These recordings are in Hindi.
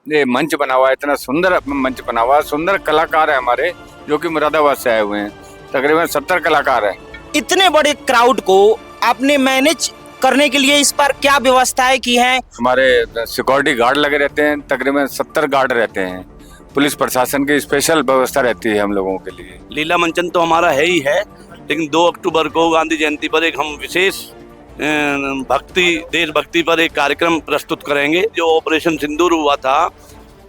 ये मंच बना हुआ है, इतना सुंदर मंच बना हुआ है। सुंदर कलाकार है हमारे, जो कि मुरादाबाद से आए हुए हैं। तकरीबन 70 कलाकार हैं। इतने बड़े क्राउड को आपने मैनेज करने के लिए इस पर क्या व्यवस्थाएं की हैं? हमारे सिक्योरिटी गार्ड लगे रहते हैं, तकरीबन 70 गार्ड रहते हैं। पुलिस प्रशासन की स्पेशल व्यवस्था रहती है हम लोगों के लिए। लीला मंचन तो हमारा है ही है, लेकिन 2 अक्टूबर को गांधी जयंती पर एक हम विशेष देशभक्ति पर एक कार्यक्रम प्रस्तुत करेंगे। जो ऑपरेशन सिंदूर हुआ था,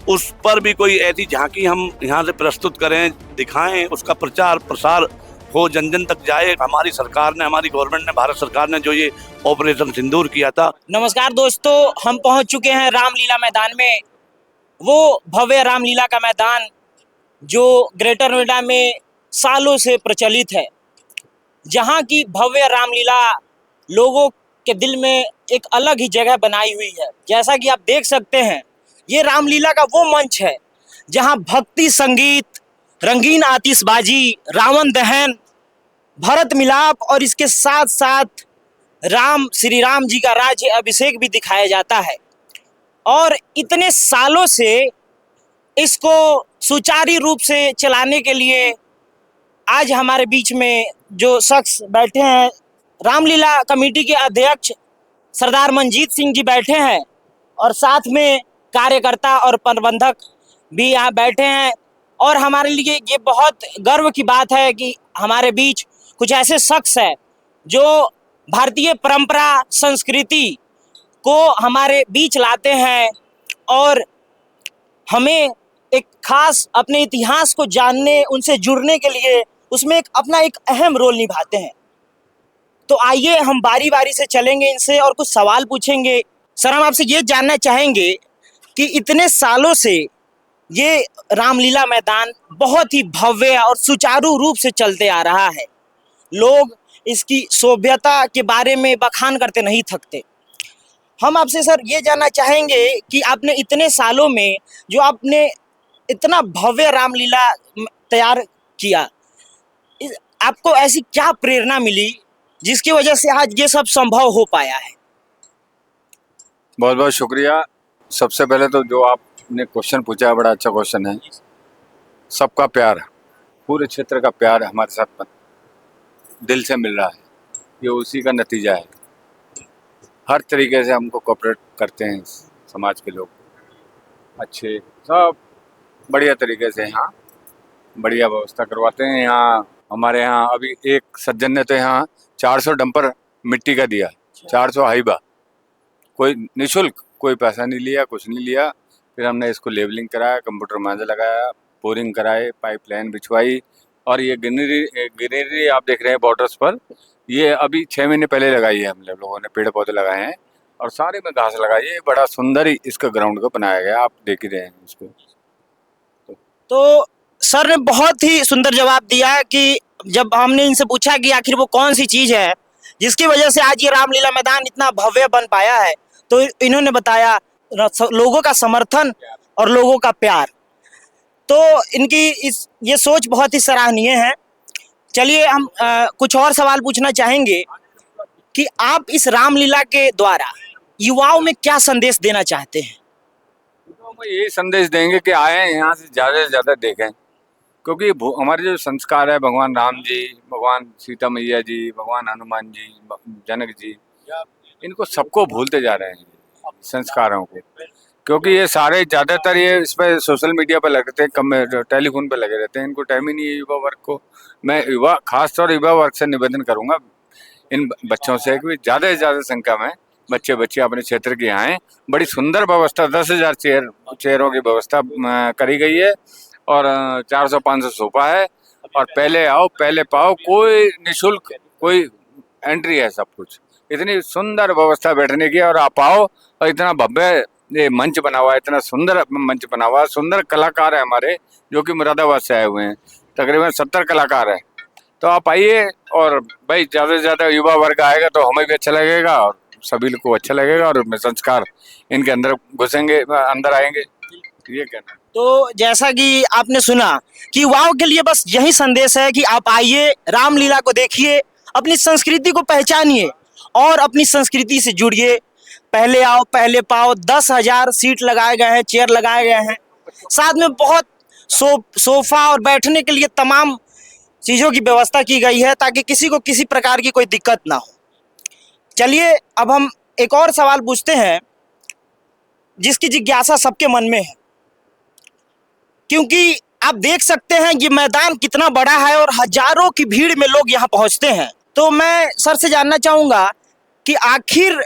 उस पर भी कोई ऐसी झांकी हम यहाँ से प्रस्तुत करें, दिखाएं, उसका प्रचार प्रसार हो, जन जन तक जाए। हमारी सरकार ने, हमारी गवर्नमेंट ने, भारत सरकार ने जो ये ऑपरेशन सिंदूर किया था। नमस्कार दोस्तों, हम पहुंच चुके हैं रामलीला मैदान में। वो भव्य रामलीला का मैदान जो ग्रेटर नोएडा में सालों से प्रचलित है, जहां की भव्य रामलीला लोगों के दिल में एक अलग ही जगह बनाई हुई है। जैसा कि आप देख सकते हैं, ये रामलीला का वो मंच है जहां भक्ति संगीत, रंगीन आतिशबाजी, रावण दहन, भरत मिलाप और इसके साथ साथ श्री राम जी का राज्य अभिषेक भी दिखाया जाता है। और इतने सालों से इसको सुचारू रूप से चलाने के लिए आज हमारे बीच में जो शख्स बैठे हैं, रामलीला कमेटी के अध्यक्ष सरदार मनजीत सिंह जी बैठे हैं, और साथ में कार्यकर्ता और प्रबंधक भी यहाँ बैठे हैं। और हमारे लिए ये बहुत गर्व की बात है कि हमारे बीच कुछ ऐसे शख्स हैं जो भारतीय परंपरा संस्कृति को हमारे बीच लाते हैं और हमें एक खास अपने इतिहास को जानने, उनसे जुड़ने के लिए उसमें एक अहम रोल निभाते हैं। तो आइए हम बारी बारी से चलेंगे इनसे और कुछ सवाल पूछेंगे। सर, हम आपसे ये जानना चाहेंगे कि इतने सालों से ये रामलीला मैदान बहुत ही भव्य और सुचारू रूप से चलते आ रहा है। लोग इसकी शोभ्यता के बारे में बखान करते नहीं थकते। हम आपसे सर ये जानना चाहेंगे कि आपने इतने सालों में जो आपने इतना भव्य रामलीला तैयार किया, आपको ऐसी क्या प्रेरणा मिली जिसकी वजह से आज ये सब संभव हो पाया है? बहुत बहुत शुक्रिया। सबसे पहले तो जो आपने क्वेश्चन पूछा है, बड़ा अच्छा क्वेश्चन है। सबका प्यार, पूरे क्षेत्र का प्यार हमारे साथ दिल से मिल रहा है, ये उसी का नतीजा है। हर तरीके से हमको कोऑपरेट करते हैं समाज के लोग, अच्छे सब बढ़िया तरीके से यहाँ बढ़िया व्यवस्था करवाते हैं। यहाँ हमारे यहाँ अभी एक सज्जन ने तो यहाँ 400 डंपर मिट्टी का दिया, 400 हाइबा, कोई निःशुल्क, कोई पैसा नहीं लिया, कुछ नहीं लिया। फिर हमने इसको लेवलिंग कराया, कंप्यूटर मांझा लगाया, बोरिंग कराए, पाइपलाइन बिछवाई। और ये ग्रीनरी आप देख रहे हैं बॉर्डर्स पर, ये अभी 6 महीने पहले लगाई है हम लोगों ने, पेड़ पौधे लगाए हैं और सारे में घास लगाई है। बड़ा सुंदर ही इसका ग्राउंड को बनाया गया, आप देख ही रहे हैं इसको। तो सर ने बहुत ही सुंदर जवाब दिया कि जब हमने इनसे पूछा कि आखिर वो कौन सी चीज है जिसकी वजह से आज ये रामलीला मैदान इतना भव्य बन पाया है, तो इन्होंने बताया लोगों का समर्थन और लोगों का प्यार। तो इनकी ये सोच बहुत ही सराहनीय है। चलिए हम कुछ और सवाल पूछना चाहेंगे कि आप इस रामलीला के द्वारा युवाओं में क्या संदेश देना चाहते हैं? तो यही संदेश देंगे कि आए यहाँ से ज़्यादा देखें, क्योंकि हमारे जो संस्कार है, भगवान राम जी, भगवान सीता मैया जी, भगवान हनुमान जी, जनक जी, इनको सबको भूलते जा रहे हैं संस्कारों को। क्योंकि ये सारे ज़्यादातर ये इस पर सोशल मीडिया पर लगते हैं, कम टेलीफोन पे लगे रहते हैं, इनको टाइम ही नहीं है युवा वर्ग को। मैं खासतौर युवा वर्ग से निवेदन करूँगा इन बच्चों से कि ज़्यादा से ज़्यादा संख्या में बच्चे अपने क्षेत्र के आएँ। बड़ी सुंदर व्यवस्था, 10,000 चेयरों की व्यवस्था करी गई है और 400-500 सोफा है। और पहले आओ पहले पाओ, कोई निःशुल्क, कोई एंट्री है, सब कुछ। इतनी सुंदर व्यवस्था बैठने की, और आप आओ। और इतना भव्य ये मंच बना हुआ है, इतना सुंदर मंच बना हुआ है। सुंदर कलाकार है हमारे, जो कि मुरादाबाद से आए हुए हैं। तकरीबन 70 कलाकार हैं। तो आप आइए, और भाई ज़्यादा से ज़्यादा युवा वर्ग आएगा तो हमें भी अच्छा लगेगा और सभी को अच्छा लगेगा, और संस्कार इनके अंदर घुसेंगे, अंदर आएंगे, ये कहना। तो जैसा कि आपने सुना कि युवाओं के लिए बस यही संदेश है कि आप आइए, रामलीला को देखिए, अपनी संस्कृति को पहचानिए और अपनी संस्कृति से जुड़िए। पहले आओ पहले पाओ, 10,000 सीट लगाए गए हैं, चेयर लगाए गए हैं, साथ में बहुत सोफा और बैठने के लिए तमाम चीजों की व्यवस्था की गई है ताकि किसी को किसी प्रकार की कोई दिक्कत ना हो। चलिए अब हम एक और सवाल पूछते हैं जिसकी जिज्ञासा सबके मन में है, क्योंकि आप देख सकते हैं ये मैदान कितना बड़ा है और हजारों की भीड़ में लोग यहाँ पहुंचते हैं। तो मैं सर से जानना चाहूंगा कि आखिर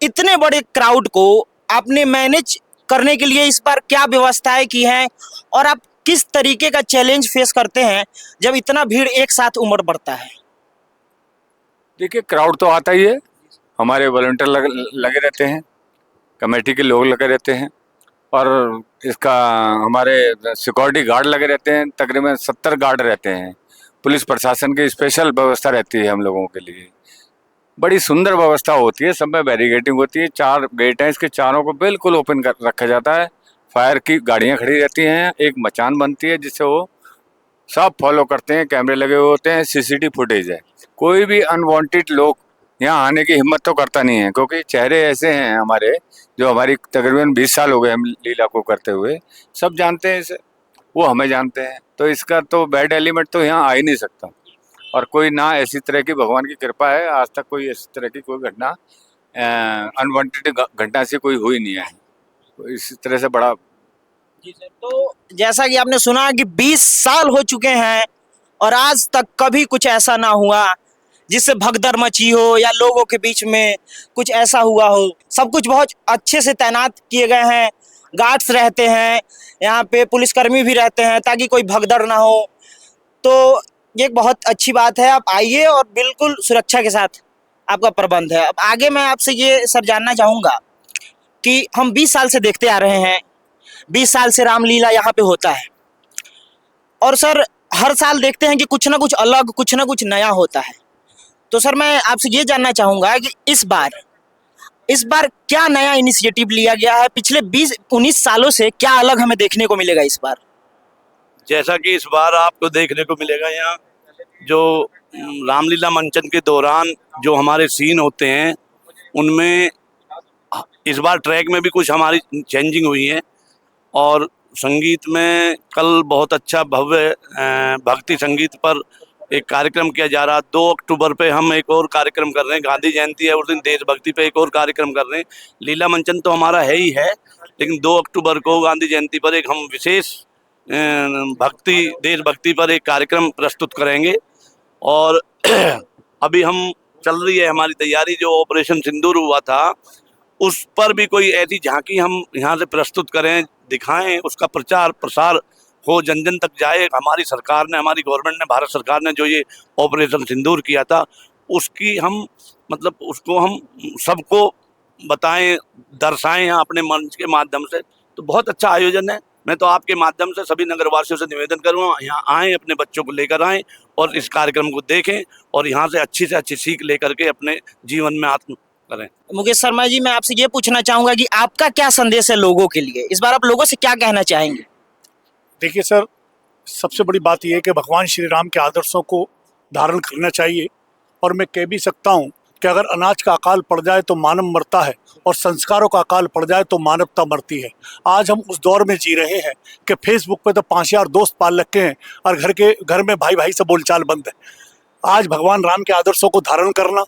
इतने बड़े क्राउड को आपने मैनेज करने के लिए इस बार क्या व्यवस्थाएं की हैं और आप किस तरीके का चैलेंज फेस करते हैं जब इतना भीड़ एक साथ उमड़ पड़ता है? देखिए, क्राउड तो आता ही है, हमारे वॉलंटियर लगे रहते हैं, कमेटी के लोग लगे रहते हैं और इसका हमारे सिक्योरिटी गार्ड लगे रहते हैं, तकरीबन 70 गार्ड रहते हैं। पुलिस प्रशासन की स्पेशल व्यवस्था रहती है हम लोगों के लिए, बड़ी सुंदर व्यवस्था होती है, सब में बैरिकेडिंग होती है, 4 गेट हैं, इसके चारों को बिल्कुल ओपन कर रखा जाता है। फायर की गाड़ियां खड़ी रहती हैं, एक मचान बनती है जिससे वो सब फॉलो करते हैं, कैमरे लगे हुए होते हैं, सीसीटीवी फुटेज है। कोई भी अनवांटेड लोग यहाँ आने की हिम्मत तो करता नहीं है, क्योंकि चेहरे ऐसे हैं हमारे, जो हमारी तकरीबन 20 साल हो गए हम लीला को करते हुए, सब जानते हैं इसे, वो हमें जानते हैं, तो इसका तो बैड एलिमेंट तो यहाँ आ ही नहीं सकता। और कोई ना ऐसी तरह की, भगवान की कृपा है, आज तक कोई इस तरह की कोई घटना अनवांटेड घटना से कोई हुई नहीं है। तो इस तरह से बड़ा जी सर, तो जैसा कि आपने सुना कि 20 साल हो चुके हैं और आज तक कभी कुछ ऐसा ना हुआ जिससे भगदड़ मची हो या लोगों के बीच में कुछ ऐसा हुआ हो। सब कुछ बहुत अच्छे से तैनात किए गए हैं, गार्ड्स रहते हैं, यहाँ पे पुलिसकर्मी भी रहते हैं ताकि कोई भगदड़ ना हो। तो ये एक बहुत अच्छी बात है, आप आइए और बिल्कुल सुरक्षा के साथ आपका प्रबंध है। अब आगे मैं आपसे ये सर जानना चाहूँगा कि हम 20 साल से देखते आ रहे हैं, 20 साल से रामलीला यहाँ पे होता है और सर हर साल देखते हैं कि कुछ ना कुछ अलग, कुछ ना कुछ नया होता है। तो सर मैं आपसे ये जानना चाहूँगा कि इस बार क्या नया इनिशिएटिव लिया गया है? पिछले 20-19 सालों से क्या अलग हमें देखने को मिलेगा इस बार? जैसा कि इस बार आपको देखने को मिलेगा, यहाँ जो रामलीला मंचन के दौरान जो हमारे सीन होते हैं उनमें इस बार ट्रैक में भी कुछ हमारी चेंजिंग हुई है और संगीत में कल बहुत अच्छा भव्य भक्ति संगीत पर एक कार्यक्रम किया जा रहा है। 2 अक्टूबर पे हम एक और कार्यक्रम कर रहे हैं, गांधी जयंती है उस दिन, देशभक्ति पे एक और कार्यक्रम कर रहे हैं। लीला मंचन तो हमारा है ही है, लेकिन 2 अक्टूबर को गांधी जयंती पर एक हम विशेष भक्ति, देशभक्ति पर एक कार्यक्रम प्रस्तुत करेंगे। और अभी हम चल रही है हमारी तैयारी, जो ऑपरेशन सिंदूर हुआ था उस पर भी कोई ऐसी झांकी हम यहाँ से प्रस्तुत करें, दिखाएं, उसका प्रचार प्रसार हो, जन जन तक जाए। हमारी सरकार ने, हमारी गवर्नमेंट ने, भारत सरकार ने जो ये ऑपरेशन सिंदूर किया था उसकी हम मतलब उसको हम सबको बताएं, दर्शाएं यहाँ अपने मंच के माध्यम से। तो बहुत अच्छा आयोजन है। मैं तो आपके माध्यम से सभी नगरवासियों से निवेदन करूँगा, यहाँ आएँ, अपने बच्चों को लेकर आएँ और इस कार्यक्रम को देखें और यहाँ से अच्छी सीख लेकर के अपने जीवन में आत्म करें। मुकेश शर्मा जी, मैं आपसे ये पूछना चाहूँगा कि आपका क्या संदेश है लोगों के लिए? इस बार आप लोगों से क्या कहना चाहेंगे? देखिए सर, सबसे बड़ी बात यह है कि भगवान श्री राम के आदर्शों को धारण करना चाहिए। और मैं कह भी सकता हूँ कि अगर अनाज का अकाल पड़ जाए तो मानव मरता है और संस्कारों का अकाल पड़ जाए तो मानवता मरती है। आज हम उस दौर में जी रहे हैं कि फेसबुक पे तो 5000 दोस्त पाल रखे हैं और घर में भाई भाई से बोलचाल बंद है। आज भगवान राम के आदर्शों को धारण करना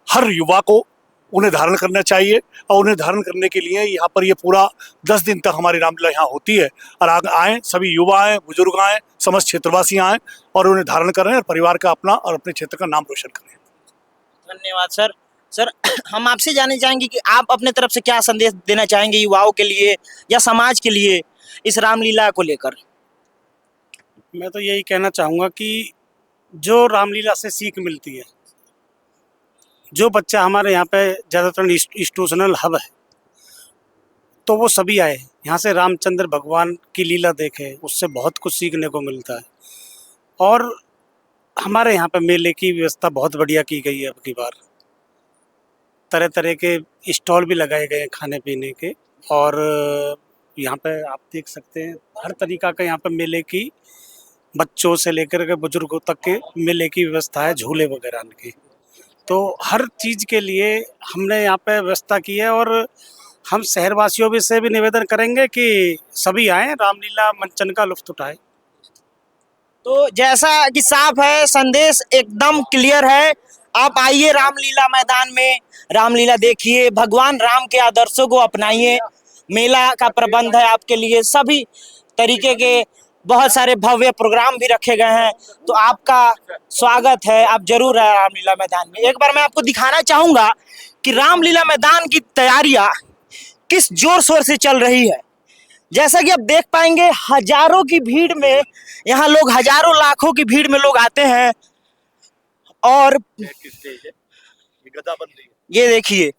हर युवा को उन्हें धारण करना चाहिए और उन्हें धारण करने के लिए यहाँ पर ये पूरा 10 दिन तक हमारी रामलीला यहाँ होती है। और आगे आएँ, सभी युवा आएँ, बुजुर्ग आएँ, समस्त क्षेत्रवासी आएँ और उन्हें धारण करें और परिवार का अपना और अपने क्षेत्र का नाम रोशन करें। धन्यवाद सर। सर हम आपसे जानना चाहेंगे कि आप अपने तरफ से क्या संदेश देना चाहेंगे युवाओं के लिए या समाज के लिए इस रामलीला को लेकर? मैं तो यही कहना चाहूँगा कि जो रामलीला से सीख मिलती है, जो बच्चा हमारे यहाँ पे ज़्यादातर इंस्टीट्यूशनल हब है, तो वो सभी आए यहाँ से रामचंद्र भगवान की लीला देखे, उससे बहुत कुछ सीखने को मिलता है। और हमारे यहाँ पे मेले की व्यवस्था बहुत बढ़िया की गई है। अब की बार तरह तरह के स्टॉल भी लगाए गए हैं खाने पीने के, और यहाँ पे आप देख सकते हैं हर तरीका का यहाँ पे मेले की, बच्चों से लेकर के बुजुर्गों तक के मेले की व्यवस्था है, झूले वगैरह की। तो हर चीज़ के लिए हमने यहाँ पे व्यवस्था की है और हम शहरवासियों भी से भी निवेदन करेंगे कि सभी आएँ, रामलीला मंचन का लुत्फ उठाएं। तो जैसा कि साफ है, संदेश एकदम क्लियर है। आप आइए रामलीला मैदान में, रामलीला देखिए, भगवान राम के आदर्शों को अपनाइए। मेला का प्रबंध है आपके लिए, सभी तरीके के बहुत सारे भव्य प्रोग्राम भी रखे गए हैं। तो आपका स्वागत है, आप जरूर आए रामलीला मैदान में। एक बार मैं आपको दिखाना चाहूंगा कि रामलीला मैदान की तैयारियां किस जोर शोर से चल रही है। जैसा कि आप देख पाएंगे, हजारों की भीड़ में यहाँ लोग, हजारों लाखों की भीड़ में लोग आते हैं। और गदा बन रही है। ये देखिए,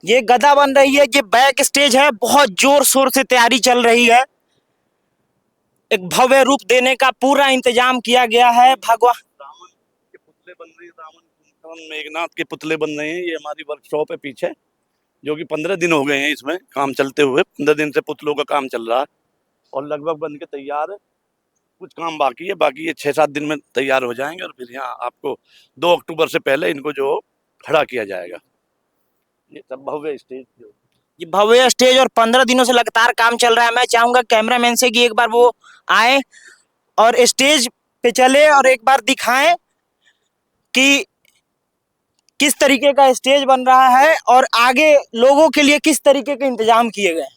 ये गदा बन रही है, ये बैक स्टेज है, बहुत जोर शोर से तैयारी चल रही है। एक भव्य रूप देने का पूरा इंतजाम किया गया है। भगवान रावण के पुतले बन रहे हैं, रावण मेघनाथ के पुतले बन रहे हैं। ये हमारी वर्कशॉप है पीछे, जो कि 15 दिन हो गए हैं इसमें काम चलते हुए। 15 दिन से पुतलों का काम चल रहा है और लगभग बन के तैयार है। कुछ काम बाकी है, बाकी ये 6-7 दिन में तैयार हो जाएंगे और फिर यहाँ आपको 2 अक्टूबर से पहले इनको जो खड़ा किया जाएगा। ये सब भव्य स्टेज जो ये भव्य स्टेज और 15 दिनों से लगातार काम चल रहा है। मैं चाहूंगा कैमरामैन से कि एक बार वो आए और स्टेज पे चले और एक बार दिखाएं कि किस तरीके का स्टेज बन रहा है और आगे लोगों के लिए किस तरीके के इंतजाम किए गए।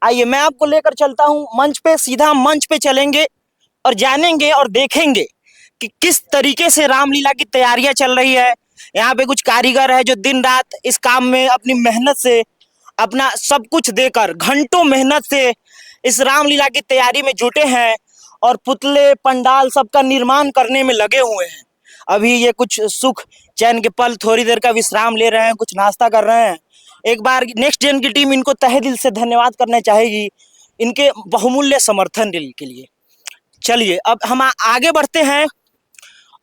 आइए, मैं आपको लेकर चलता हूं मंच पे, सीधा मंच पे चलेंगे और जानेंगे और देखेंगे कि किस तरीके से रामलीला की तैयारियां चल रही है। यहाँ पे कुछ कारीगर है जो दिन रात इस काम में अपनी मेहनत से, अपना सब कुछ देकर, घंटों मेहनत से इस रामलीला की तैयारी में जुटे हैं और पुतले, पंडाल सबका निर्माण करने में लगे हुए हैं। अभी ये कुछ सुख चैन के पल थोड़ी देर का विश्राम ले रहे हैं, कुछ नाश्ता कर रहे हैं। एक बार नेक्स्ट जेन की टीम इनको तहे दिल से धन्यवाद करना चाहेगी इनके बहुमूल्य समर्थन के लिए। चलिए अब हम आगे बढ़ते हैं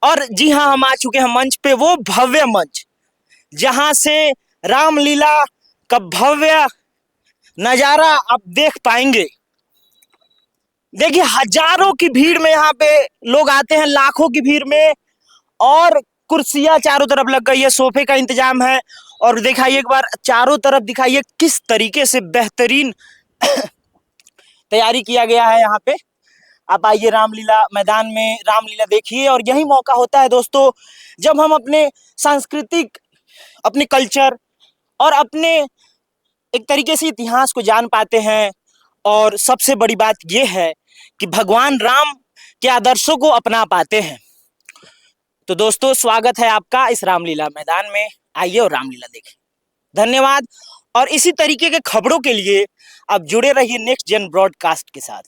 और जी हाँ, हम आ चुके हैं मंच पे, वो भव्य मंच जहां से रामलीला का भव्य नजारा आप देख पाएंगे। देखिए, हजारों की भीड़ में यहाँ पे लोग आते हैं, लाखों की भीड़ में, और कुर्सियां चारों तरफ लग गई है, सोफे का इंतजाम है। और दिखाइए एक बार, चारों तरफ दिखाइए किस तरीके से बेहतरीन तैयारी किया गया है यहाँ पे। आप आइए रामलीला मैदान में, रामलीला देखिए। और यही मौका होता है दोस्तों, जब हम अपने सांस्कृतिक, अपने कल्चर और अपने एक तरीके से इतिहास को जान पाते हैं। और सबसे बड़ी बात यह है कि भगवान राम के आदर्शों को अपना पाते हैं। तो दोस्तों, स्वागत है आपका इस रामलीला मैदान में। आइए और रामलीला देखें। धन्यवाद। और इसी तरीके के खबरों के लिए आप जुड़े रहिए नेक्स्ट जेन ब्रॉडकास्ट के साथ।